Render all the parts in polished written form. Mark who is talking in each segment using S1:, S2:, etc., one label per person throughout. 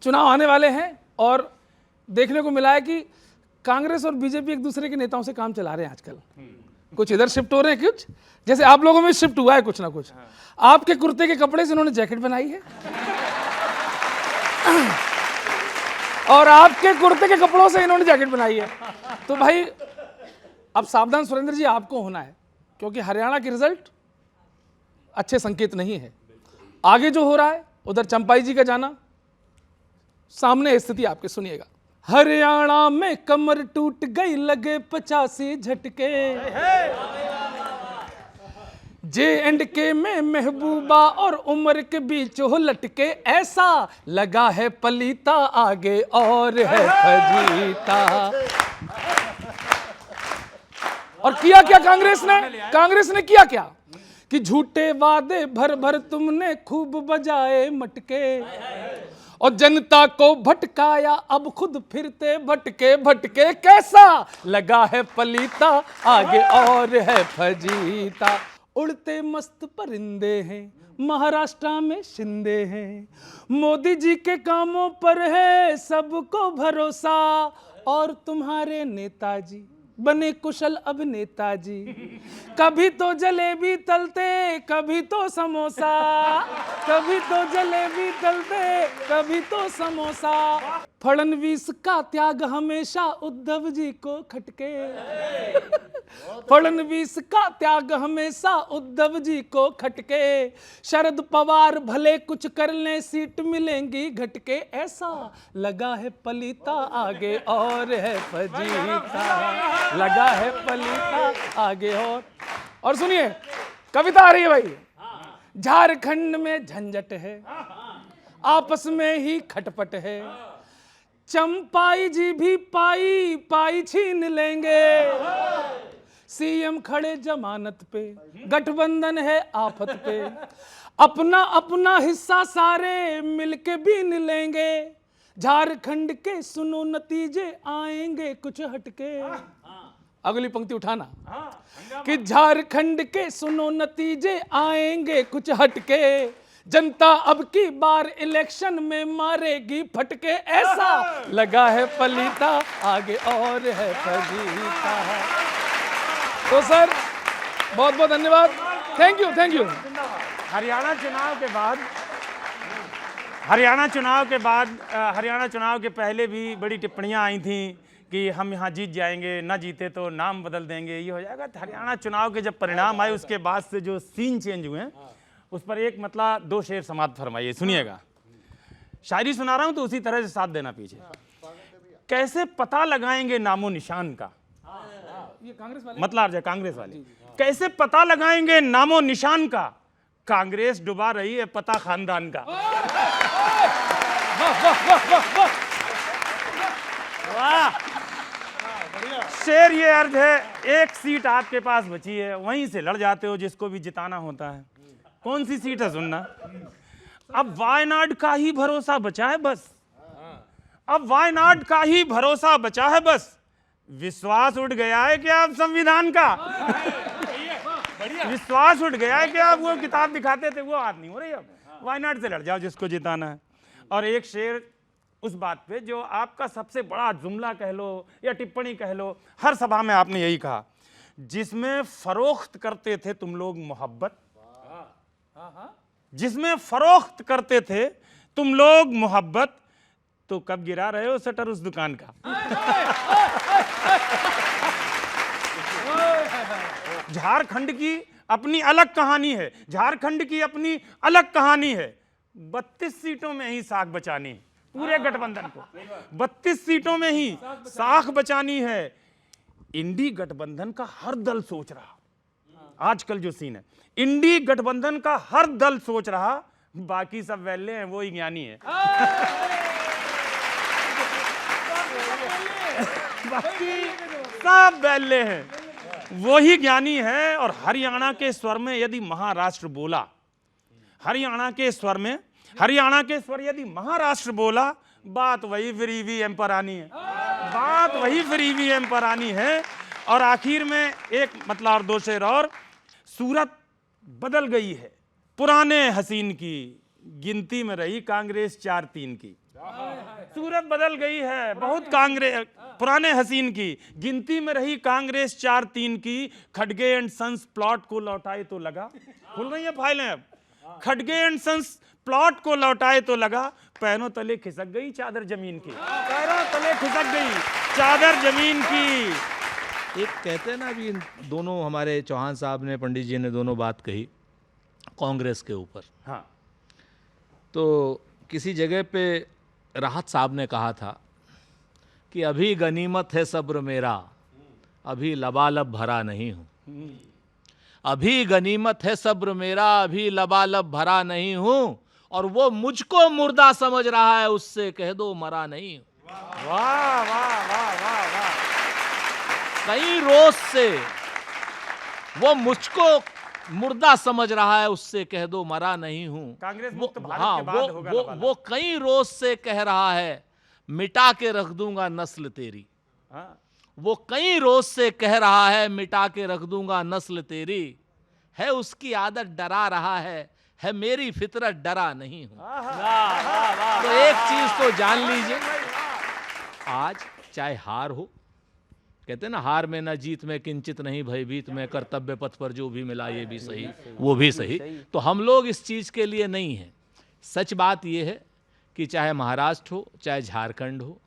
S1: चुनाव आने वाले हैं और देखने को मिला है कि कांग्रेस और बीजेपी एक दूसरे के नेताओं से काम चला रहे हैं आजकल। कुछ इधर शिफ्ट हो रहे हैं, कुछ जैसे आप लोगों में शिफ्ट हुआ है कुछ ना कुछ। आपके कुर्ते के कपड़े से इन्होंने जैकेट बनाई है और आपके कुर्ते के कपड़ों से इन्होंने जैकेट बनाई है। तो भाई अब सावधान सुरेंद्र जी आपको होना है, क्योंकि हरियाणा की रिजल्ट अच्छे संकेत नहीं है। आगे जो हो रहा है उधर चंपाई जी का जाना, सामने स्थिति आपके सुनिएगा। हरियाणा में कमर टूट गई, लगे 85 झटके। J&K में महबूबा और उमर के बीच हो लटके, ऐसा लगा है पलीता आगे और है फजीता। और किया क्या कांग्रेस ने किया क्या कि झूठे वादे भर भर तुमने खूब बजाए मटके और जनता को भटकाया, अब खुद फिरते भटके भटके, कैसा लगा है पलीता आगे और है फजीता। उड़ते मस्त परिंदे हैं, महाराष्ट्र में शिंदे हैं, मोदी जी के कामों पर है सबको भरोसा, और तुम्हारे नेताजी बने कुशल अब नेताजी। कभी तो जलेबी तलते, कभी तो समोसा, कभी तो जलेबी तलते, कभी तो समोसा। फडणवीस का त्याग हमेशा उद्धव जी को खटके, फडणवीस का त्याग हमेशा उद्धव जी को खटके। शरद पवार भले कुछ कर ले, सीट मिलेंगी घटके, ऐसा लगा है पलीता आगे और है फजीता, लगा है पलीता आगे और सुनिए कविता आ रही है भाई। झारखंड में झंझट है, आपस में ही खटपट है, चंपाई जी भी पाई पाई छीन लेंगे, सीएम खड़े जमानत पे, गठबंधन है आफत पे, अपना अपना हिस्सा सारे मिलके बीन लेंगे, झारखंड के सुनो नतीजे आएंगे कुछ हटके। अगली पंक्ति उठाना कि झारखंड के सुनो नतीजे आएंगे कुछ हटके, जनता अब की बार इलेक्शन में मारेगी फटके, ऐसा लगा है पलीता आगे और है फजीता। तो सर बहुत बहुत धन्यवाद, थैंक यू।
S2: हरियाणा चुनाव के पहले भी बड़ी टिप्पणियां आई थी कि हम यहाँ जीत जाएंगे, ना जीते तो नाम बदल देंगे, ये हो जाएगा। तो हरियाणा चुनाव के जब परिणाम आए उसके बाद से जो सीन चेंज हुए उस पर एक मतलब 2 शेर समाप्त फरमाइए, सुनिएगा। शायरी सुना रहा हूं तो उसी तरह से साथ देना पीछे। कैसे पता लगाएंगे नामो निशान का,
S1: ये कांग्रेस वाले
S2: मतलब कांग्रेस वाले कैसे पता लगाएंगे नामो निशान का, कांग्रेस डुबा रही है पता खानदान का। वाह, शेर ये अर्ज है, एक सीट आपके पास बची है, वहीं से लड़ जाते हो जिसको भी जिताना होता है। कौन सी सीट है सुनना। अब वायनाड का ही भरोसा बचा है बस, अब वायनाड का ही भरोसा बचा है बस, विश्वास उठ गया है कि आप संविधान का, विश्वास उठ गया है कि आप वो किताब दिखाते थे वो बात नहीं हो रही, अब वायनाड से लड़ जाओ जिसको जिताना है। और एक शेर उस बात पे जो आपका सबसे बड़ा जुमला कह लो या टिप्पणी कह लो, हर सभा में आपने यही कहा, जिसमें फरोख्त करते थे तुम लोग मोहब्बत, जिसमें फरोख्त करते थे तुम लोग मोहब्बत, तो कब गिरा रहे हो शटर उस दुकान का। झारखंड की अपनी अलग कहानी है, झारखंड की अपनी अलग कहानी है। 32 सीटों में ही साख बचानी है, पूरे गठबंधन को 32 सीटों में ही साख बचानी है। इंडी गठबंधन का हर दल सोच रहा, आजकल जो सीन है, इंडी गठबंधन का हर दल सोच रहा, बाकी सब वैले हैं, वो ही ज्ञानी है। बाकी सब वैले हैं, वो ही ज्ञानी है। और हरियाणा के स्वर में यदि महाराष्ट्र बोला, हरियाणा के स्वर यदि महाराष्ट्र बोला, बात वही फिर ईवीएम पर आनी है, बात वही फिर ईवीएम पर आनी है। और आखिर में एक मतलब और 2 शेर और, सूरत बदल गई है पुराने हसीन की, गिनती में रही कांग्रेस 4-3 की। सूरत बदल गई है बहुत। कांग्रेस पुराने हसीन की गिनती में रही कांग्रेस 4-3 की। खड़गे एंड सन्स प्लॉट को लौटाए तो लगा, खुल रही है फाइलें अब। खड़गे एंड सन्स प्लॉट को लौटाए तो लगा, पैरों तले खिसक गई चादर जमीन की। पैरों तले खिसक गई चादर जमीन की।
S3: एक कहते हैं ना, अभी इन दोनों हमारे चौहान साहब ने, पंडित जी ने दोनों बात कही कांग्रेस के ऊपर।
S2: हाँ,
S3: तो किसी जगह पे राहत साहब ने कहा था कि अभी गनीमत है सब्र मेरा, अभी लबालब भरा नहीं हूँ। अभी गनीमत है सब्र मेरा, अभी लबालब भरा नहीं हूँ। और वो मुझको मुर्दा समझ रहा है, उससे कह दो मरा नहीं हूँ।
S2: वाह वाह वाह वाह वाह।
S3: कई रोज से वो मुझको मुर्दा समझ रहा है, उससे कह दो मरा नहीं हूं।
S2: कांग्रेस मुक्त भारत
S3: हाँ,
S2: के बाद होगा लबालब।
S3: वो कई रोज से कह रहा है, मिटा के रख दूंगा नस्ल तेरी।
S2: हाँ,
S3: वो कई रोज से कह रहा है, मिटा के रख दूंगा नस्ल तेरी। है उसकी आदत डरा रहा है मेरी फितरत डरा नहीं हूं। तो एक चीज तो जान लीजिए, आज चाहे हार हो, कहते हैं ना, हार में न जीत में किंचित नहीं भयभीत में, कर्तव्य पथ पर जो भी मिला ये भी सही वो भी सही। तो हम लोग इस चीज़ के लिए नहीं हैं। सच बात ये है कि चाहे महाराष्ट्र हो, चाहे झारखंड हो,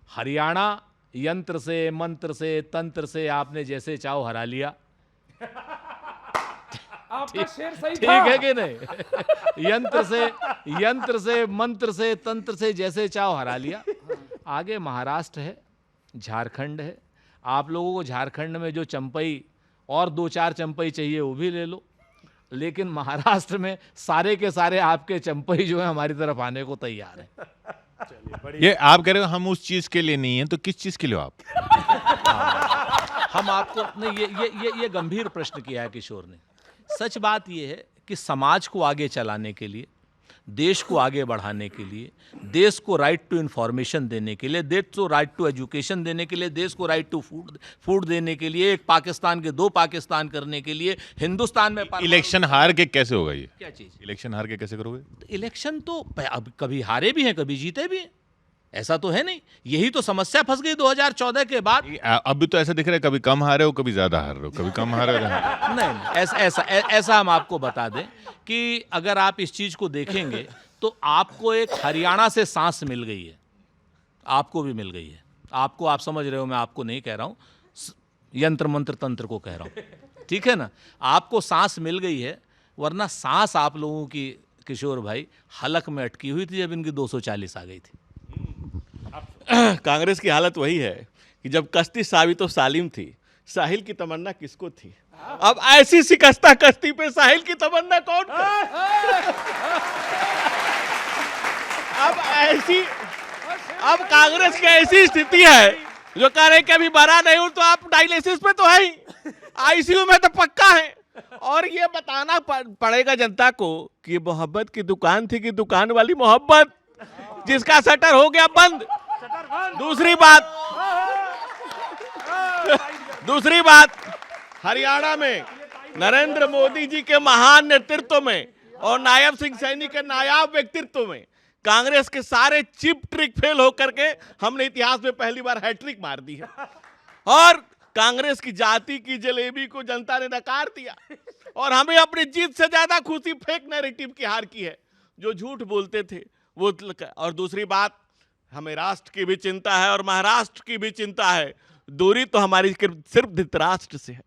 S3: हरियाणा यंत्र से मंत्र से तंत्र से आपने जैसे चाहो हरा लिया।
S1: आपका शेर सही
S3: ठीक
S1: था।
S3: है कि नहीं? यंत्र से मंत्र से तंत्र से जैसे चाहो हरा लिया। आगे महाराष्ट्र है, झारखंड है। आप लोगों को झारखंड में जो चंपई और 2-4 चंपई चाहिए वो भी ले लो, लेकिन महाराष्ट्र में सारे के सारे आपके चंपई जो है हमारी तरफ आने को तैयार है।
S4: ये आप कह रहे हो हम उस चीज के लिए नहीं है, तो किस चीज के लिए हो आप?
S3: हम आपको नहीं, ये गंभीर प्रश्न किया है किशोर ने। सच बात ये है कि समाज को आगे चलाने के लिए, देश को आगे बढ़ाने के लिए, देश को राइट टू इंफॉर्मेशन देने के लिए, देश को राइट टू एजुकेशन देने के लिए, देश को राइट टू फूड देने के लिए, एक पाकिस्तान के 2 पाकिस्तान करने के लिए, हिंदुस्तान में
S4: इलेक्शन हार के कैसे होगा ये?
S3: क्या चीज?
S4: इलेक्शन हार के कैसे करोगे?
S3: इलेक्शन तो अब कभी हारे भी हैं, कभी जीते भी हैं, ऐसा तो है नहीं। यही तो समस्या फंस गई 2014 के बाद।
S4: अभी तो ऐसा दिख रहा है, कभी कम हारे हो, कभी ज्यादा हार रहे हो, कभी कम हारे हो।
S3: नहीं, ऐसा हम आपको बता दें कि अगर आप इस चीज को देखेंगे तो आपको एक हरियाणा से सांस मिल गई है, आपको भी मिल गई है। आपको, आप समझ रहे हो, मैं आपको नहीं कह रहा हूं, यंत्र मंत्र तंत्र को कह रहा हूं, ठीक है ना? आपको सांस मिल गई है, वरना सांस आप लोगों की, किशोर भाई, हलक में अटकी हुई थी जब इनकी 240 आ गई थी।
S5: कांग्रेस की हालत वही है कि जब कश्ती साबित सालिम थी, साहिल की तमन्ना किसको थी? अब ऐसी शिकस्ता कश्ती पे साहिल की तमन्ना कौन करे? अब कांग्रेस की ऐसी स्थिति है जो कह रहे कि अभी भरा नहीं हूं, तो आप डायलिसिस पे तो है ही, आईसीयू में तो पक्का है। और ये बताना पड़ेगा जनता को कि मोहब्बत की दुकान थी कि दुकान वाली मोहब्बत, जिसका शटर हो गया बंद। दूसरी बात, हरियाणा में नरेंद्र मोदी जी के महान नेतृत्व में और नायब सिंह सैनी के नायाब व्यक्तित्व में कांग्रेस के सारे चिप ट्रिक फेल होकर के हमने इतिहास में पहली बार हैट्रिक मार दी है। और कांग्रेस की जाति की जलेबी को जनता ने नकार दिया, और हमें अपनी जीत से ज्यादा खुशी फेक नैरेटिव की हार की है, जो झूठ बोलते थे वो। और दूसरी बात, हमें राष्ट्र की भी चिंता है और महाराष्ट्र की भी चिंता है। दूरी तो हमारी सिर्फ धृतराष्ट्र से है।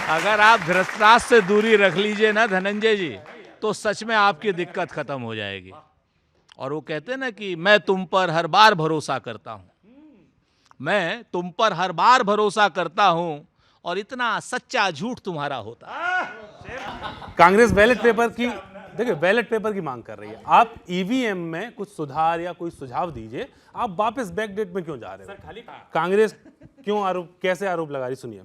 S3: अगर आप धृतराष्ट्र से दूरी रख लीजिए ना धनंजय जी, तो सच में आपकी दिक्कत खत्म हो जाएगी। और वो कहते हैं ना कि मैं तुम पर हर बार भरोसा करता हूं, मैं तुम पर हर बार भरोसा करता हूं, और इतना सच्चा झूठ तुम्हारा होता।
S6: कांग्रेस बैलेट पेपर की, देखिए, बैलेट पेपर की मांग कर रही है। आप ईवीएम में कुछ सुधार या कोई सुझाव दीजिए। आप वापस बैकडेट में क्यों जा रहे हो? कांग्रेस क्यों कैसे आरोप लगा रही, सुनिए,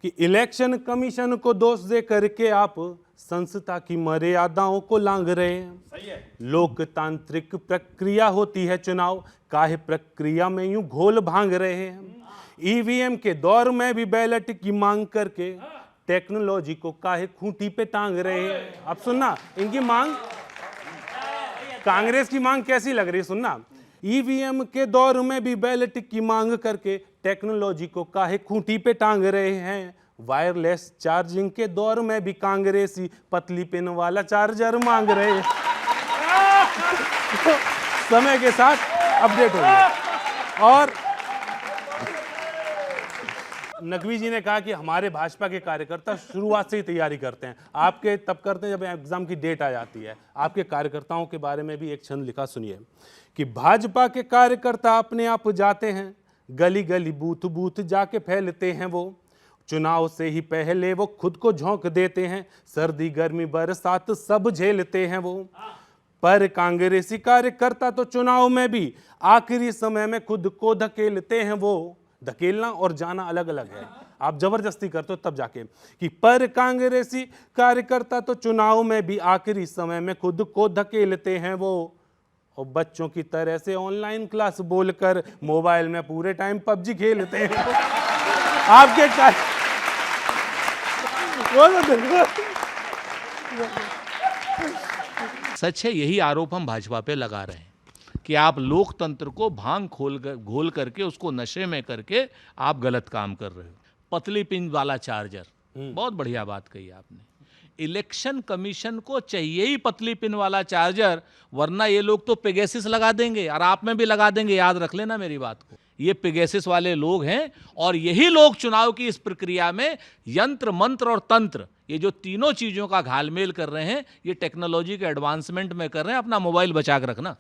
S6: कि इलेक्शन कमीशन को दोष दे करके आप संसद की मर्यादाओं को लांघ रहे हैं। लोकतांत्रिक प्रक्रिया होती है चुनाव, काहे प्रक्रिया में यूं घोल भांग रहे हैं। ईवीएम के दौर में भी बैलेट की मांग करके टेक्नोलॉजी को काहे खूंटी पे टांग रहे हैं। अब सुनना, इनकी मांग कांग्रेस की मांग कैसी लग रही है सुनना। ईवीएम के दौर में भी बैलेट की मांग करके टेक्नोलॉजी को काहे खूंटी पे टांग रहे हैं। वायरलेस चार्जिंग के दौर में भी कांग्रेसी पतली पिन वाला चार्जर मांग रहे हैं। समय के साथ अपडेट होंगे। और नकवी जी ने कहा कि हमारे भाजपा के कार्यकर्ता शुरुआत से ही तैयारी करते हैं। आपके तब करते हैं जब एग्जाम की डेट आ जाती है। आपके कार्यकर्ताओं के बारे में भी एक छंद लिखा, सुनिए कि भाजपा के कार्यकर्ता अपने आप जाते हैं, गली गली बूथ बूथ जाके फैलते हैं वो। चुनाव से ही पहले वो खुद को झोंक देते हैं, सर्दी गर्मी बरसात सब झेलते हैं वो। पर कांग्रेसी कार्यकर्ता तो चुनाव में भी आखिरी समय में खुद को धकेलते हैं वो। धकेलना और जाना अलग अलग है, आप जबरदस्ती करते हो तब जाके। कि पर कांग्रेसी कार्यकर्ता तो चुनाव में भी आखिरी समय में खुद को धकेलते हैं वो। और बच्चों की तरह से ऑनलाइन क्लास बोलकर मोबाइल में पूरे टाइम पबजी खेलते हैं वो। आपके
S3: सच है, यही आरोप हम भाजपा पे लगा रहे हैं कि आप लोकतंत्र को भांग घोल करके उसको नशे में करके आप गलत काम कर रहे हो। पतली पिन वाला चार्जर, बहुत बढ़िया बात कही आपने। इलेक्शन कमीशन को चाहिए ही पतली पिन वाला चार्जर, वरना ये लोग तो पेगासस लगा देंगे और आप में भी लगा देंगे। याद रख लेना मेरी बात को, ये पेगासस वाले लोग हैं और यही लोग चुनाव की इस प्रक्रिया में यंत्र मंत्र और तंत्र, ये जो तीनों चीजों का घालमेल कर रहे हैं, ये टेक्नोलॉजी के एडवांसमेंट में कर रहे हैं। अपना मोबाइल बचा के रखना।